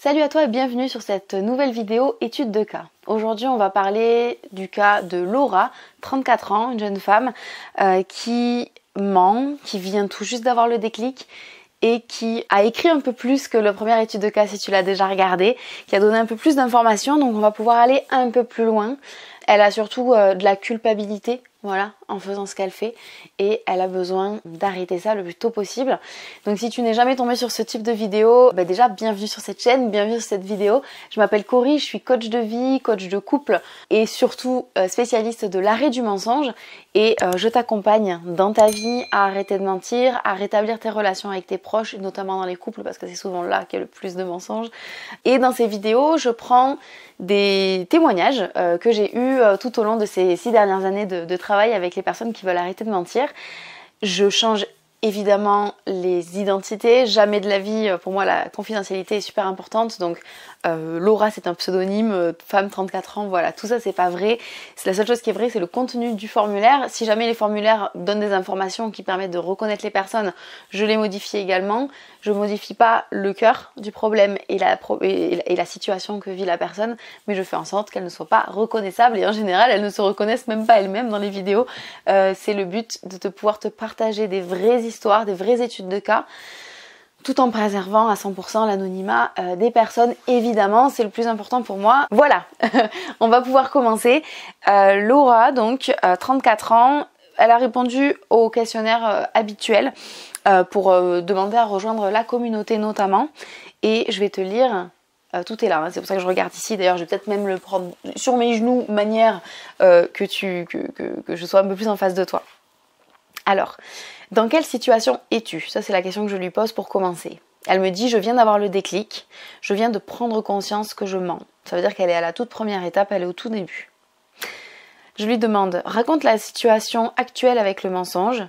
Salut à toi et bienvenue sur cette nouvelle vidéo étude de cas. Aujourd'hui on va parler du cas de Laura, 34 ans, une jeune femme qui ment, qui vient tout juste d'avoir le déclic et qui a écrit un peu plus que la première étude de cas si tu l'as déjà regardée, qui a donné un peu plus d'informations, donc on va pouvoir aller un peu plus loin. Elle a surtout de la culpabilité, voilà, en faisant ce qu'elle fait, et elle a besoin d'arrêter ça le plus tôt possible. Donc si tu n'es jamais tombé sur ce type de vidéo, déjà bienvenue sur cette chaîne, bienvenue sur cette vidéo. Je m'appelle Cory, je suis coach de vie, coach de couple et surtout spécialiste de l'arrêt du mensonge, et je t'accompagne dans ta vie à arrêter de mentir, à rétablir tes relations avec tes proches, notamment dans les couples parce que c'est souvent là qu'il y a le plus de mensonges. Et dans ces vidéos, je prends des témoignages que j'ai eus tout au long de ces 6 dernières années de travail avec les personnes qui veulent arrêter de mentir. Je change évidemment les identités, jamais de la vie, pour moi la confidentialité est super importante, donc Laura c'est un pseudonyme, femme 34 ans, voilà, tout ça c'est pas vrai. C'est la seule chose qui est vraie, c'est le contenu du formulaire. Si jamais les formulaires donnent des informations qui permettent de reconnaître les personnes, je les modifie également. Je modifie pas le cœur du problème et la situation que vit la personne, mais je fais en sorte qu'elles ne soient pas reconnaissables, et en général elles ne se reconnaissent même pas elles-mêmes dans les vidéos. C'est le but de pouvoir te partager des vraies histoires, des vraies études de cas, tout en préservant à 100% l'anonymat des personnes, évidemment, c'est le plus important pour moi. Voilà, on va pouvoir commencer. Laura, donc, 34 ans, elle a répondu au questionnaire habituel pour demander à rejoindre la communauté notamment, et je vais te lire, tout est là, hein, c'est pour ça que je regarde ici, d'ailleurs je vais peut-être même le prendre sur mes genoux, manière que je sois un peu plus en face de toi. Alors, dans quelle situation es-tu? Ça c'est la question que je lui pose pour commencer. Elle me dit, je viens d'avoir le déclic, je viens de prendre conscience que je mens. Ça veut dire qu'elle est à la toute première étape, elle est au tout début. Je lui demande, raconte la situation actuelle avec le mensonge.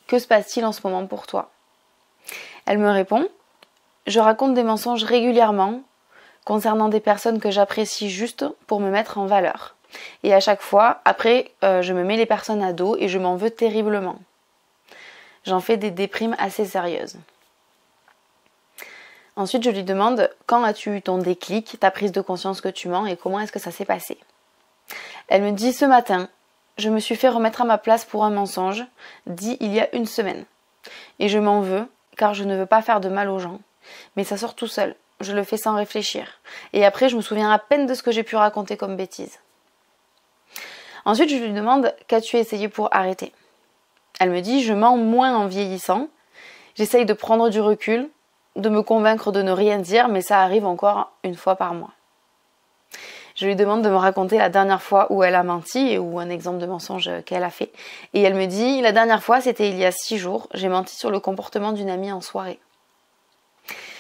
Que se passe-t-il en ce moment pour toi? Elle me répond, je raconte des mensonges régulièrement concernant des personnes que j'apprécie juste pour me mettre en valeur. Et à chaque fois, après, je me mets les personnes à dos et je m'en veux terriblement. J'en fais des déprimes assez sérieuses. Ensuite, je lui demande, quand as-tu eu ton déclic, ta prise de conscience que tu mens, et comment est-ce que ça s'est passé? Elle me dit, ce matin, je me suis fait remettre à ma place pour un mensonge, dit il y a 1 semaine. Et je m'en veux, car je ne veux pas faire de mal aux gens. Mais ça sort tout seul, je le fais sans réfléchir. Et après, je me souviens à peine de ce que j'ai pu raconter comme bêtise. Ensuite, je lui demande, qu'as-tu essayé pour arrêter? Elle me dit, je mens moins en vieillissant. J'essaye de prendre du recul, de me convaincre de ne rien dire, mais ça arrive encore 1 fois par mois. Je lui demande de me raconter la dernière fois où elle a menti, ou un exemple de mensonge qu'elle a fait. Et elle me dit, la dernière fois, c'était il y a 6 jours, j'ai menti sur le comportement d'une amie en soirée.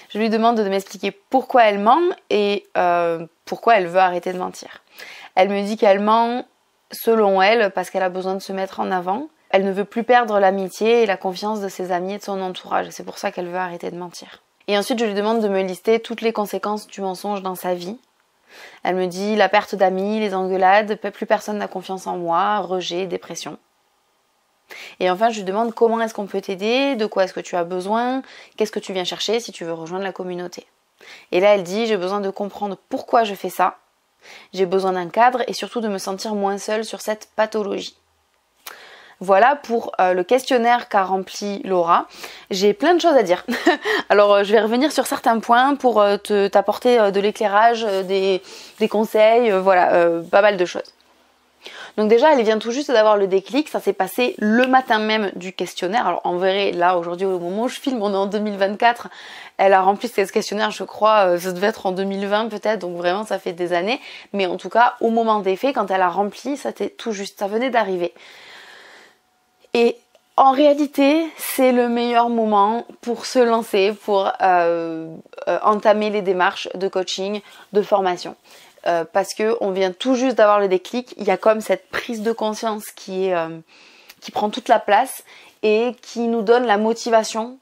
Je lui demande de m'expliquer pourquoi elle ment et pourquoi elle veut arrêter de mentir. Elle me dit qu'elle ment, selon elle, parce qu'elle a besoin de se mettre en avant. Elle ne veut plus perdre l'amitié et la confiance de ses amis et de son entourage. C'est pour ça qu'elle veut arrêter de mentir. Et ensuite, je lui demande de me lister toutes les conséquences du mensonge dans sa vie. Elle me dit la perte d'amis, les engueulades, plus personne n'a confiance en moi, rejet, dépression. Et enfin, je lui demande comment est-ce qu'on peut t'aider, de quoi est-ce que tu as besoin, qu'est-ce que tu viens chercher si tu veux rejoindre la communauté. Et là, elle dit, j'ai besoin de comprendre pourquoi je fais ça, j'ai besoin d'un cadre et surtout de me sentir moins seule sur cette pathologie. Voilà pour le questionnaire qu'a rempli Laura. J'ai plein de choses à dire. Alors je vais revenir sur certains points pour t'apporter de l'éclairage, des conseils, voilà, pas mal de choses. Donc déjà, elle vient tout juste d'avoir le déclic, ça s'est passé le matin même du questionnaire. Alors on verrait là aujourd'hui au moment où je filme, on est en 2024, elle a rempli ce questionnaire, je crois, ça devait être en 2020 peut-être, donc vraiment ça fait des années. Mais en tout cas, au moment des faits, quand elle a rempli, c'était tout juste, ça venait d'arriver. Et en réalité, c'est le meilleur moment pour se lancer, pour entamer les démarches de coaching, de formation. Parce qu'on vient tout juste d'avoir le déclic, il y a comme cette prise de conscience qui prend toute la place et qui nous donne la motivation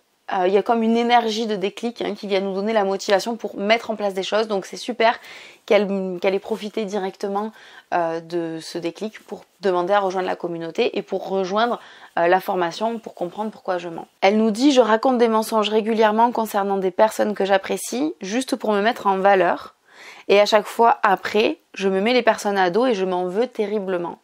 il y a comme une énergie de déclic qui vient nous donner la motivation pour mettre en place des choses. Donc c'est super qu'elle ait profité directement de ce déclic pour demander à rejoindre la communauté et pour rejoindre la formation pour comprendre pourquoi je mens. Elle nous dit: je raconte des mensonges régulièrement concernant des personnes que j'apprécie juste pour me mettre en valeur. Et à chaque fois après, je me mets les personnes à dos et je m'en veux terriblement.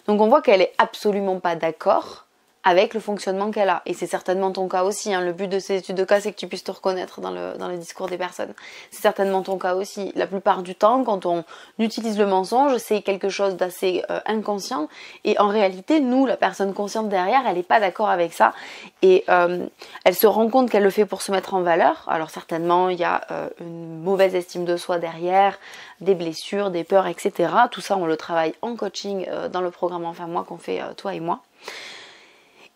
Donc on voit qu'elle est absolument pas d'accord avec le fonctionnement qu'elle a. Et c'est certainement ton cas aussi. Le but de ces études de cas, c'est que tu puisses te reconnaître dans le discours des personnes. C'est certainement ton cas aussi. La plupart du temps, quand on utilise le mensonge, c'est quelque chose d'assez inconscient. Et en réalité, nous, la personne consciente derrière, elle n'est pas d'accord avec ça. Et elle se rend compte qu'elle le fait pour se mettre en valeur. Alors certainement, il y a une mauvaise estime de soi derrière, des blessures, des peurs, etc. Tout ça, on le travaille en coaching dans le programme Enfin Moi qu'on fait toi et moi.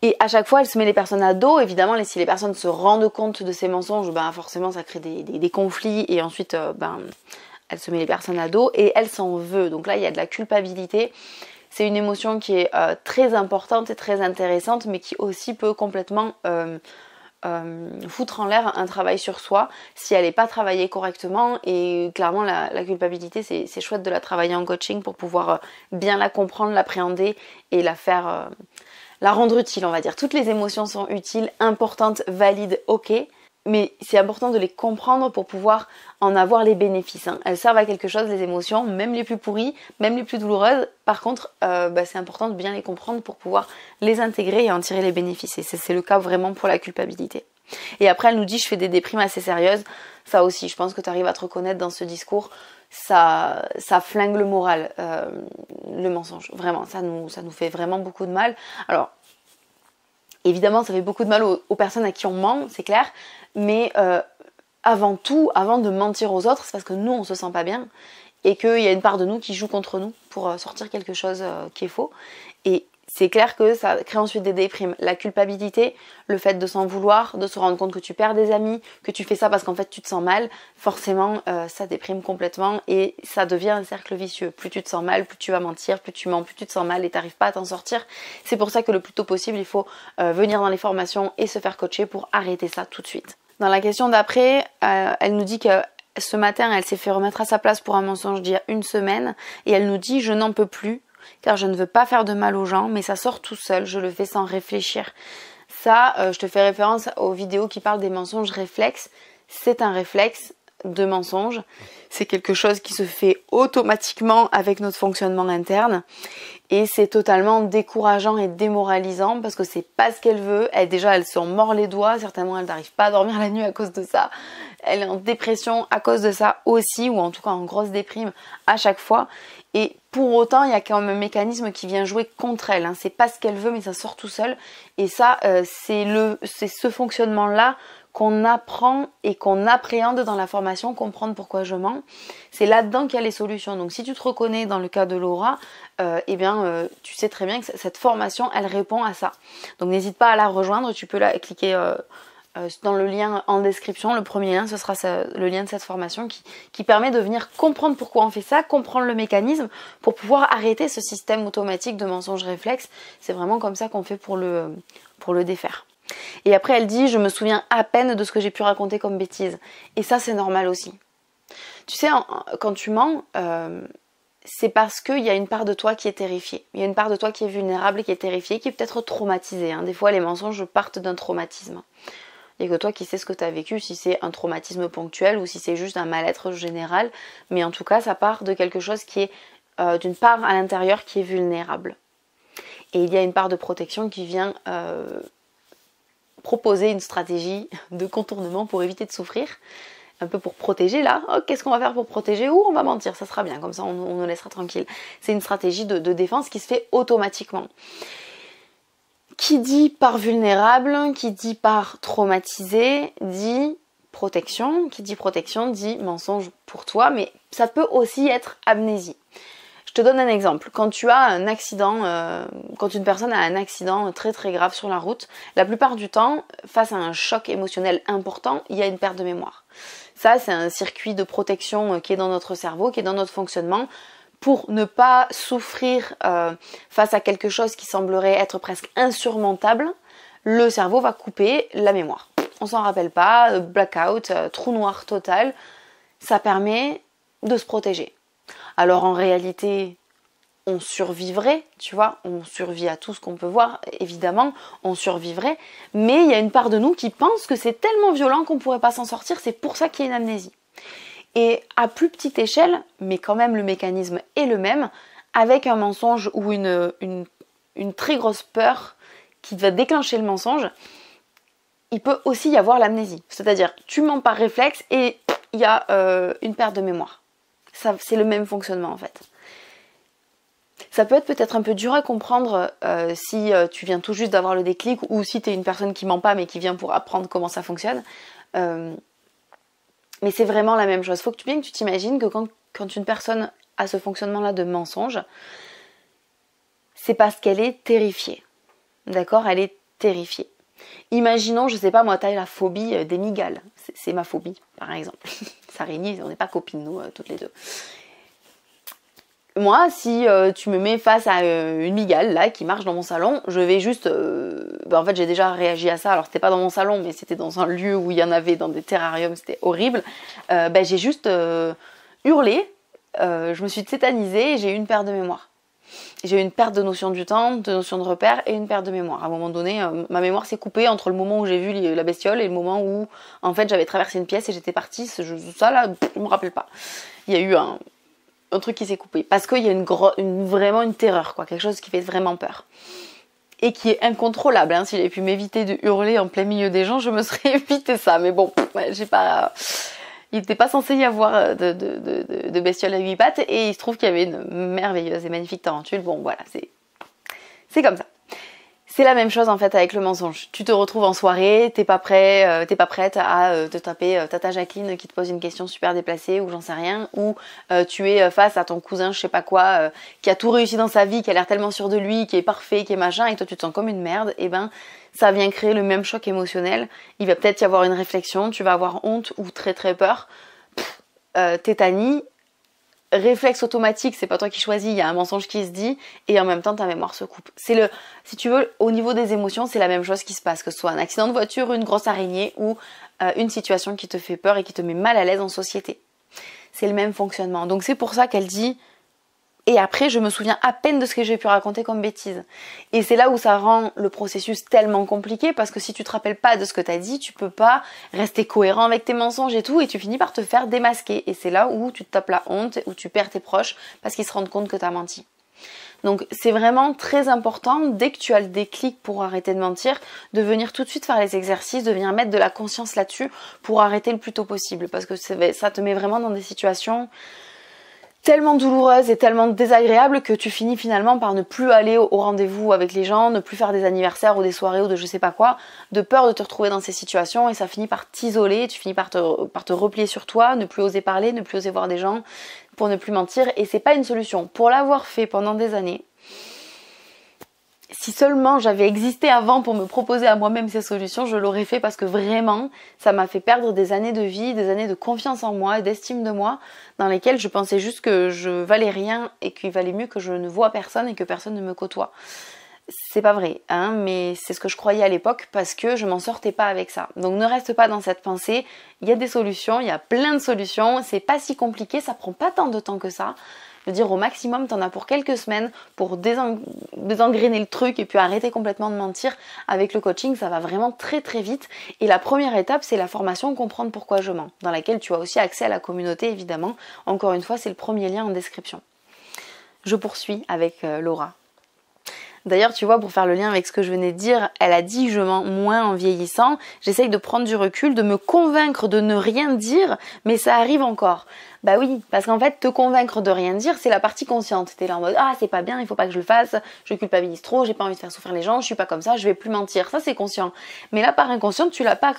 Et à chaque fois, elle se met les personnes à dos. Évidemment, si les personnes se rendent compte de ces mensonges, forcément, ça crée des conflits. Et ensuite, elle se met les personnes à dos et elle s'en veut. Donc là, il y a de la culpabilité. C'est une émotion qui est très importante et très intéressante, mais qui aussi peut complètement foutre en l'air un travail sur soi si elle n'est pas travaillée correctement. Et clairement, la culpabilité, c'est chouette de la travailler en coaching pour pouvoir bien la comprendre, l'appréhender et la faire... la rendre utile, on va dire. Toutes les émotions sont utiles, importantes, valides, ok, mais c'est important de les comprendre pour pouvoir en avoir les bénéfices. Elles servent à quelque chose, les émotions, même les plus pourries, même les plus douloureuses. Par contre, c'est important de bien les comprendre pour pouvoir les intégrer et en tirer les bénéfices. Et c'est le cas vraiment pour la culpabilité. Et après, elle nous dit: je fais des déprimes assez sérieuses. Ça aussi, je pense que tu arrives à te reconnaître dans ce discours. Ça flingue le moral, le mensonge. Vraiment, ça nous fait vraiment beaucoup de mal. Alors, évidemment, ça fait beaucoup de mal aux personnes à qui on ment, c'est clair. Mais avant tout, avant de mentir aux autres, c'est parce que nous, on se sent pas bien. Et qu'il y a une part de nous qui joue contre nous pour sortir quelque chose qui est faux. Et c'est clair que ça crée ensuite des déprimes. La culpabilité, le fait de s'en vouloir, de se rendre compte que tu perds des amis, que tu fais ça parce qu'en fait tu te sens mal, forcément ça déprime complètement et ça devient un cercle vicieux. Plus tu te sens mal, plus tu vas mentir, plus tu mens, plus tu te sens mal et tu n'arrives pas à t'en sortir. C'est pour ça que le plus tôt possible, il faut venir dans les formations et se faire coacher pour arrêter ça tout de suite. Dans la question d'après, elle nous dit que ce matin, elle s'est fait remettre à sa place pour un mensonge d'il y a une semaine et elle nous dit: je n'en peux plus, car je ne veux pas faire de mal aux gens, mais ça sort tout seul, je le fais sans réfléchir. Ça, je te fais référence aux vidéos qui parlent des mensonges réflexes. C'est un réflexe de mensonge. C'est quelque chose qui se fait automatiquement avec notre fonctionnement interne. Et c'est totalement décourageant et démoralisant parce que c'est pas ce qu'elle veut. Elle s'en mord les doigts. Certainement, elle n'arrive pas à dormir la nuit à cause de ça. Elle est en dépression à cause de ça aussi, ou en tout cas en grosse déprime à chaque fois. Et pour autant, il y a quand même un mécanisme qui vient jouer contre elle. C'est pas ce qu'elle veut, mais ça sort tout seul. Et ça, c'est ce fonctionnement-là qu'on apprend et qu'on appréhende dans la formation, comprendre pourquoi je mens. C'est là-dedans qu'il y a les solutions. Donc si tu te reconnais dans le cas de Laura, tu sais très bien que cette formation, elle répond à ça. Donc n'hésite pas à la rejoindre, tu peux cliquer dans le lien en description. Le premier lien, ce sera le lien de cette formation qui permet de venir comprendre pourquoi on fait ça, comprendre le mécanisme pour pouvoir arrêter ce système automatique de mensonge réflexe. C'est vraiment comme ça qu'on fait pour le défaire. Et après elle dit: je me souviens à peine de ce que j'ai pu raconter comme bêtise. Et ça, c'est normal aussi. Tu sais, quand tu mens, c'est parce qu'il y a une part de toi qui est terrifiée. Il y a une part de toi qui est vulnérable et qui est terrifiée, qui est peut-être traumatisée. Des fois, les mensonges partent d'un traumatisme. Il n'y a que toi qui sais ce que tu as vécu, si c'est un traumatisme ponctuel ou si c'est juste un mal-être général. Mais en tout cas, ça part de quelque chose qui est d'une part à l'intérieur qui est vulnérable. Et il y a une part de protection qui vient proposer une stratégie de contournement pour éviter de souffrir. Un peu pour protéger là. Oh, qu'est-ce qu'on va faire pour protéger? Ou on va mentir, ça sera bien, comme ça on nous laissera tranquille. C'est une stratégie de défense qui se fait automatiquement. Qui dit par vulnérable, qui dit par traumatisé, dit protection. Qui dit protection dit mensonge pour toi, mais ça peut aussi être amnésie. Je te donne un exemple. Quand tu as un accident, quand une personne a un accident très très grave sur la route, la plupart du temps, face à un choc émotionnel important, il y a une perte de mémoire. Ça, c'est un circuit de protection qui est dans notre cerveau, qui est dans notre fonctionnement, pour ne pas souffrir face à quelque chose qui semblerait être presque insurmontable. Le cerveau va couper la mémoire. on s'en rappelle pas, blackout, trou noir total, ça permet de se protéger. Alors en réalité, on survivrait, tu vois, on survit à tout ce qu'on peut voir, évidemment, on survivrait, mais il y a une part de nous qui pense que c'est tellement violent qu'on ne pourrait pas s'en sortir, c'est pour ça qu'il y a une amnésie. Et à plus petite échelle, mais quand même le mécanisme est le même, avec un mensonge ou une très grosse peur qui va déclencher le mensonge, il peut aussi y avoir l'amnésie. C'est-à-dire, tu mens par réflexe et il y a une perte de mémoire. Ça, c'est le même fonctionnement en fait. Ça peut être peut-être un peu dur à comprendre si tu viens tout juste d'avoir le déclic ou si tu es une personne qui ment pas mais qui vient pour apprendre comment ça fonctionne. Mais c'est vraiment la même chose. Il faut que tu t'imagines que quand une personne a ce fonctionnement-là de mensonge, c'est parce qu'elle est terrifiée. D'accord ? Elle est terrifiée. Imaginons, je sais pas moi, t'as la phobie des migales. C'est ma phobie, par exemple. Sarigny, on n'est pas copines, nous, toutes les deux. Moi, si tu me mets face à une migale là qui marche dans mon salon, je vais juste... en fait, j'ai déjà réagi à ça. Alors, c'était pas dans mon salon, mais c'était dans un lieu où il y en avait dans des terrariums. C'était horrible. J'ai juste hurlé. Je me suis tétanisée et j'ai eu une perte de mémoire. J'ai eu une perte de notion du temps, de notion de repère et une perte de mémoire. À un moment donné, ma mémoire s'est coupée entre le moment où j'ai vu la bestiole et le moment où, en fait, j'avais traversé une pièce et j'étais partie. Ça, là, je me rappelle pas. Il y a eu un truc qui s'est coupé. Parce qu'il y a vraiment une terreur, quoi. Quelque chose qui fait vraiment peur. Et qui est incontrôlable. Hein. Si j'avais pu m'éviter de hurler en plein milieu des gens, je me serais évité ça. Mais bon, j'ai pas... Il n'était pas censé y avoir de bestioles à 8 pattes et il se trouve qu'il y avait une merveilleuse et magnifique tarentule. Bon voilà, c'est comme ça. C'est la même chose en fait avec le mensonge. Tu te retrouves en soirée, t'es pas prête à te taper Tata Jacqueline qui te pose une question super déplacée ou j'en sais rien, ou tu es face à ton cousin je sais pas quoi qui a tout réussi dans sa vie, qui a l'air tellement sûr de lui, qui est parfait, qui est machin et toi tu te sens comme une merde, et ben ça vient créer le même choc émotionnel. Il va peut-être y avoir une réflexion, tu vas avoir honte ou très très peur, tétanie, réflexe automatique, c'est pas toi qui choisis, il y a un mensonge qui se dit et en même temps ta mémoire se coupe. Si tu veux, au niveau des émotions, c'est la même chose qui se passe, que ce soit un accident de voiture, une grosse araignée ou une situation qui te fait peur et qui te met mal à l'aise en société. C'est le même fonctionnement. Donc c'est pour ça qu'elle dit et après je me souviens à peine de ce que j'ai pu raconter comme bêtise. Et c'est là où ça rend le processus tellement compliqué parce que si tu te rappelles pas de ce que t'as dit, tu peux pas rester cohérent avec tes mensonges et tout et tu finis par te faire démasquer. Et c'est là où tu te tapes la honte, où tu perds tes proches parce qu'ils se rendent compte que t'as menti. Donc c'est vraiment très important, dès que tu as le déclic pour arrêter de mentir, de venir tout de suite faire les exercices, de venir mettre de la conscience là-dessus pour arrêter le plus tôt possible. Parce que ça te met vraiment dans des situations tellement douloureuse et tellement désagréable que tu finis finalement par ne plus aller au rendez-vous avec les gens, ne plus faire des anniversaires ou des soirées ou de je sais pas quoi, de peur de te retrouver dans ces situations et ça finit par t'isoler, tu finis par te replier sur toi, ne plus oser parler, ne plus oser voir des gens pour ne plus mentir et c'est pas une solution. Pour l'avoir fait pendant des années, si seulement j'avais existé avant pour me proposer à moi-même ces solutions, je l'aurais fait parce que vraiment, ça m'a fait perdre des années de vie, des années de confiance en moi et d'estime de moi dans lesquelles je pensais juste que je valais rien et qu'il valait mieux que je ne voie personne et que personne ne me côtoie. C'est pas vrai, hein, mais c'est ce que je croyais à l'époque parce que je m'en sortais pas avec ça. Donc ne reste pas dans cette pensée, il y a des solutions, il y a plein de solutions, c'est pas si compliqué, ça prend pas tant de temps que ça. Je veux dire, au maximum, t'en as pour quelques semaines pour désengrainer le truc et puis arrêter complètement de mentir. Avec le coaching, ça va vraiment très très vite. Et la première étape, c'est la formation Comprendre pourquoi je mens, dans laquelle tu as aussi accès à la communauté, évidemment. Encore une fois, c'est le premier lien en description. Je poursuis avec Laura. D'ailleurs, tu vois, pour faire le lien avec ce que je venais de dire, elle a dit « je mens moins en vieillissant ». J'essaye de prendre du recul, de me convaincre de ne rien dire, mais ça arrive encore. Bah oui, parce qu'en fait, te convaincre de rien dire, c'est la partie consciente. T'es là en mode « ah, c'est pas bien, il faut pas que je le fasse, je culpabilise trop, j'ai pas envie de faire souffrir les gens, je suis pas comme ça, je vais plus mentir ». Ça, c'est conscient. Mais là, par inconscient, tu l'as pas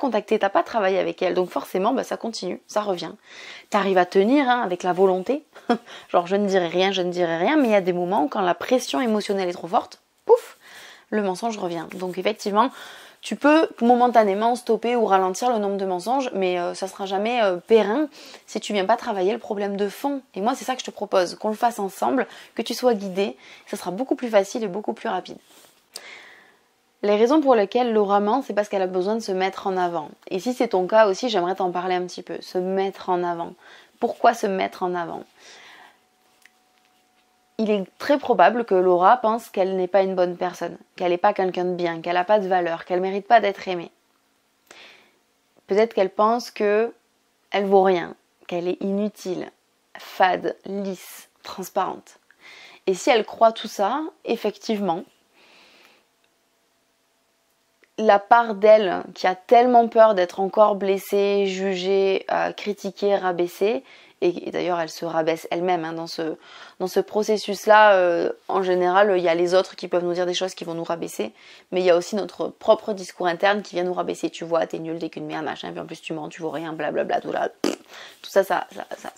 contacté, t'as pas travaillé avec elle. Donc forcément, bah, ça continue, ça revient. T'arrives à tenir hein, avec la volonté. Genre, je ne dirai rien, mais il y a des moments où quand la pression émotionnelle est trop forte, pouf, le mensonge revient. Donc effectivement, tu peux momentanément stopper ou ralentir le nombre de mensonges, mais ça sera jamais périn si tu viens pas travailler le problème de fond. Et moi, c'est ça que je te propose, qu'on le fasse ensemble, que tu sois guidé, ça sera beaucoup plus facile et beaucoup plus rapide. Les raisons pour lesquelles Laura ment, c'est parce qu'elle a besoin de se mettre en avant. Et si c'est ton cas aussi, j'aimerais t'en parler un petit peu. Se mettre en avant. Pourquoi se mettre en avant? Il est très probable que Laura pense qu'elle n'est pas une bonne personne, qu'elle n'est pas quelqu'un de bien, qu'elle n'a pas de valeur, qu'elle ne mérite pas d'être aimée. Peut-être qu'elle pense qu'elle vaut rien, qu'elle est inutile, fade, lisse, transparente. Et si elle croit tout ça, effectivement, la part d'elle qui a tellement peur d'être encore blessée, jugée, critiquée, rabaissée, et d'ailleurs elle se rabaisse elle-même hein, dans ce processus-là, en général il y a les autres qui peuvent nous dire des choses qui vont nous rabaisser, mais il y a aussi notre propre discours interne qui vient nous rabaisser. Tu vois, t'es nul, t'es qu'une merde, machin, puis en plus tu mens, tu vaux rien, blablabla, tout là. Tout ça, ça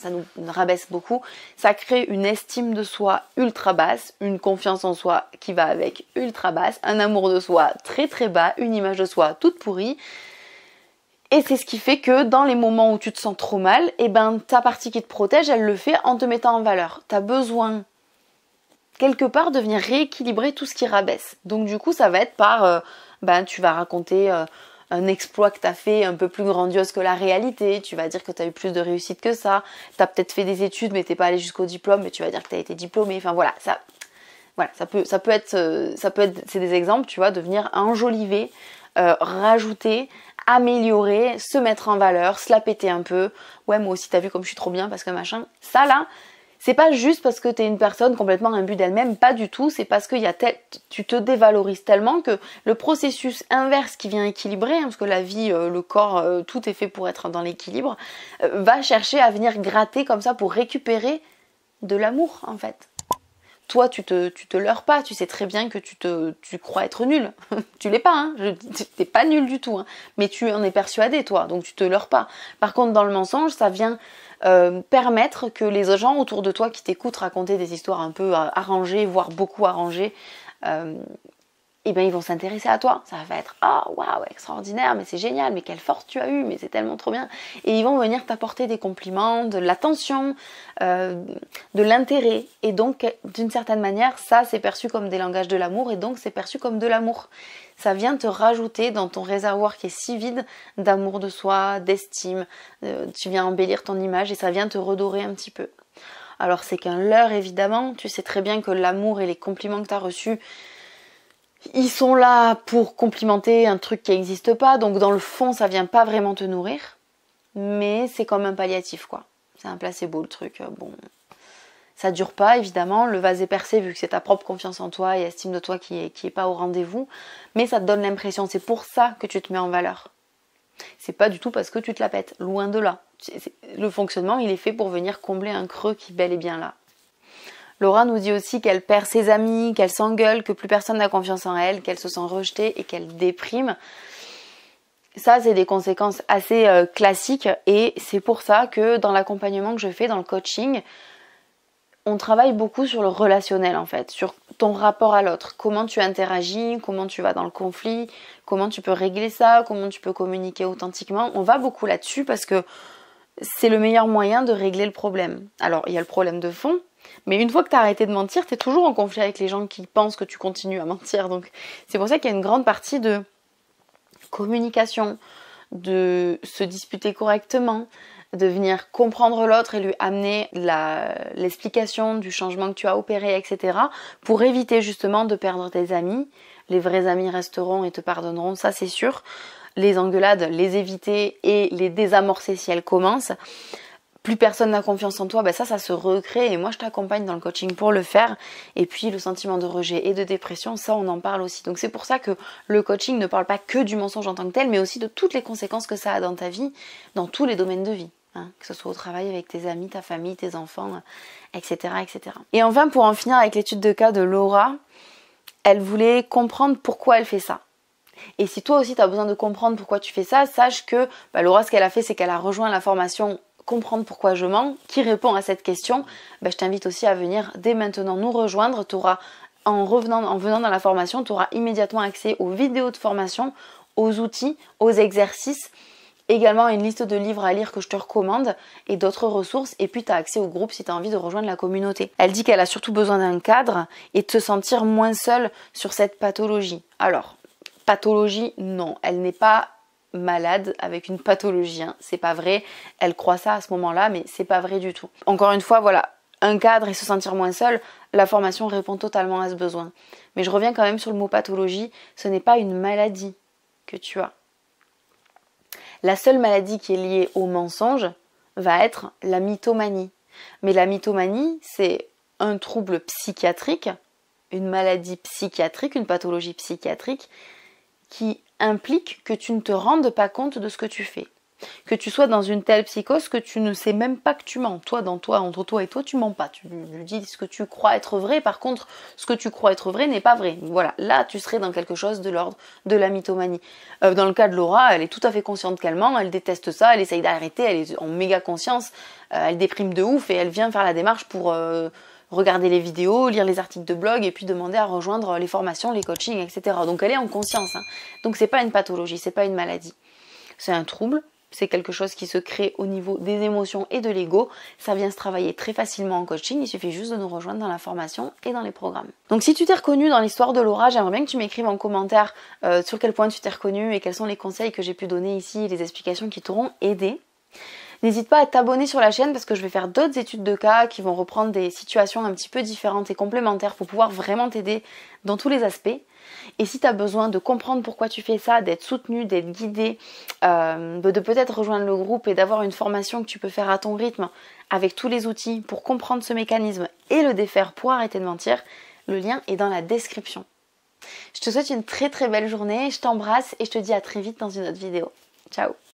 nous rabaisse beaucoup. Ça crée une estime de soi ultra basse, une confiance en soi qui va avec ultra basse, un amour de soi très très bas, une image de soi toute pourrie. Et c'est ce qui fait que dans les moments où tu te sens trop mal, eh ben, ta partie qui te protège, elle le fait en te mettant en valeur. Tu as besoin, quelque part, de venir rééquilibrer tout ce qui rabaisse. Donc du coup, ça va être par, tu vas raconter un exploit que tu as fait un peu plus grandiose que la réalité. Tu vas dire que tu as eu plus de réussite que ça. Tu as peut-être fait des études, mais tu n'es pas allé jusqu'au diplôme, mais tu vas dire que tu as été diplômé. Enfin voilà, ça peut être, c'est des exemples, tu vois, de venir enjoliver, rajouter, améliorer, se mettre en valeur, se la péter un peu. Ouais, moi aussi t'as vu comme je suis trop bien parce que machin. Ça là, c'est pas juste parce que t'es une personne complètement imbue d'elle-même, pas du tout. C'est parce que tu te dévalorises tellement que le processus inverse qui vient équilibrer, hein, parce que la vie, le corps, tout est fait pour être dans l'équilibre, va chercher à venir gratter comme ça pour récupérer de l'amour en fait. Toi, tu te leurres pas, tu sais très bien que tu crois être nul. Tu l'es pas, hein, t'es pas nul du tout, hein, mais tu en es persuadé, toi, donc tu te leurres pas. Par contre, dans le mensonge, ça vient permettre que les gens autour de toi qui t'écoutent raconter des histoires un peu arrangées, voire beaucoup arrangées, et ben ils vont s'intéresser à toi. Ça va être waouh, extraordinaire, mais c'est génial, mais quelle force tu as eu, mais c'est tellement trop bien. Et ils vont venir t'apporter des compliments, de l'attention, de l'intérêt. Et donc d'une certaine manière, ça c'est perçu comme des langages de l'amour et donc c'est perçu comme de l'amour. Ça vient te rajouter dans ton réservoir qui est si vide d'amour de soi, d'estime. Tu viens embellir ton image et ça vient te redorer un petit peu. Alors c'est qu'un leurre évidemment. Tu sais très bien que l'amour et les compliments que tu as reçus, ils sont là pour complimenter un truc qui n'existe pas, donc dans le fond ça vient pas vraiment te nourrir, mais c'est comme un palliatif quoi. C'est un placebo le truc, bon. Ça dure pas évidemment, le vase est percé vu que c'est ta propre confiance en toi et estime de toi qui est pas au rendez-vous, mais ça te donne l'impression, c'est pour ça que tu te mets en valeur. C'est pas du tout parce que tu te la pètes, loin de là. Le fonctionnement il est fait pour venir combler un creux qui est bel et bien là. Laura nous dit aussi qu'elle perd ses amis, qu'elle s'engueule, que plus personne n'a confiance en elle, qu'elle se sent rejetée et qu'elle déprime. Ça, c'est des conséquences assez classiques et c'est pour ça que dans l'accompagnement que je fais, dans le coaching, on travaille beaucoup sur le relationnel en fait, sur ton rapport à l'autre, comment tu interagis, comment tu vas dans le conflit, comment tu peux régler ça, comment tu peux communiquer authentiquement. On va beaucoup là-dessus parce que c'est le meilleur moyen de régler le problème. Alors, il y a le problème de fond, mais une fois que tu as arrêté de mentir, tu es toujours en conflit avec les gens qui pensent que tu continues à mentir. Donc, c'est pour ça qu'il y a une grande partie de communication, de se disputer correctement, de venir comprendre l'autre et lui amener l'explication du changement que tu as opéré, etc. pour éviter justement de perdre tes amis. Les vrais amis resteront et te pardonneront, ça c'est sûr. Les engueulades, les éviter et les désamorcer si elles commencent. Plus personne n'a confiance en toi, ça se recrée et moi je t'accompagne dans le coaching pour le faire. Et puis le sentiment de rejet et de dépression, ça on en parle aussi. Donc c'est pour ça que le coaching ne parle pas que du mensonge en tant que tel, mais aussi de toutes les conséquences que ça a dans ta vie, dans tous les domaines de vie. Que ce soit au travail, avec tes amis, ta famille, tes enfants, etc., etc. Et enfin, pour en finir avec l'étude de cas de Laura, elle voulait comprendre pourquoi elle fait ça. Et si toi aussi tu as besoin de comprendre pourquoi tu fais ça, sache que Laura, ce qu'elle a fait, c'est qu'elle a rejoint la formation Comprendre pourquoi je mens, qui répond à cette question. Je t'invite aussi à venir dès maintenant nous rejoindre. En venant dans la formation, tu auras immédiatement accès aux vidéos de formation, aux outils, aux exercices, également une liste de livres à lire que je te recommande et d'autres ressources. Et puis tu as accès au groupe si tu as envie de rejoindre la communauté. Elle dit qu'elle a surtout besoin d'un cadre et de se sentir moins seule sur cette pathologie. Alors, pathologie, non, elle n'est pas malade avec une pathologie, hein. C'est pas vrai, elle croit ça à ce moment-là, mais c'est pas vrai du tout. Encore une fois, voilà, un cadre et se sentir moins seul, la formation répond totalement à ce besoin. Mais je reviens quand même sur le mot pathologie, ce n'est pas une maladie que tu as. La seule maladie qui est liée au mensonge va être la mythomanie. Mais la mythomanie, c'est un trouble psychiatrique, une maladie psychiatrique, une pathologie psychiatrique qui implique que tu ne te rendes pas compte de ce que tu fais. Que tu sois dans une telle psychose que tu ne sais même pas que tu mens. Toi, entre toi et toi, tu mens pas. Tu lui dis ce que tu crois être vrai. Par contre, ce que tu crois être vrai n'est pas vrai. Voilà, là, tu serais dans quelque chose de l'ordre de la mythomanie. Dans le cas de Laura, elle est tout à fait consciente qu'elle ment. Elle déteste ça. Elle essaye d'arrêter. Elle est en méga conscience. Elle déprime de ouf et elle vient faire la démarche pour regarder les vidéos, lire les articles de blog et puis demander à rejoindre les formations, les coachings, etc. Donc elle est en conscience. Hein. Donc c'est pas une pathologie, c'est pas une maladie. C'est un trouble. C'est quelque chose qui se crée au niveau des émotions et de l'ego. Ça vient se travailler très facilement en coaching. Il suffit juste de nous rejoindre dans la formation et dans les programmes. Donc si tu t'es reconnu dans l'histoire de Laura, j'aimerais bien que tu m'écrives en commentaire sur quel point tu t'es reconnu et quels sont les conseils que j'ai pu donner ici et les explications qui t'auront aidé. N'hésite pas à t'abonner sur la chaîne parce que je vais faire d'autres études de cas qui vont reprendre des situations un petit peu différentes et complémentaires pour pouvoir vraiment t'aider dans tous les aspects. Et si tu as besoin de comprendre pourquoi tu fais ça, d'être soutenu, d'être guidé, de peut-être rejoindre le groupe et d'avoir une formation que tu peux faire à ton rythme avec tous les outils pour comprendre ce mécanisme et le défaire pour arrêter de mentir, le lien est dans la description. Je te souhaite une très très belle journée, je t'embrasse et je te dis à très vite dans une autre vidéo. Ciao!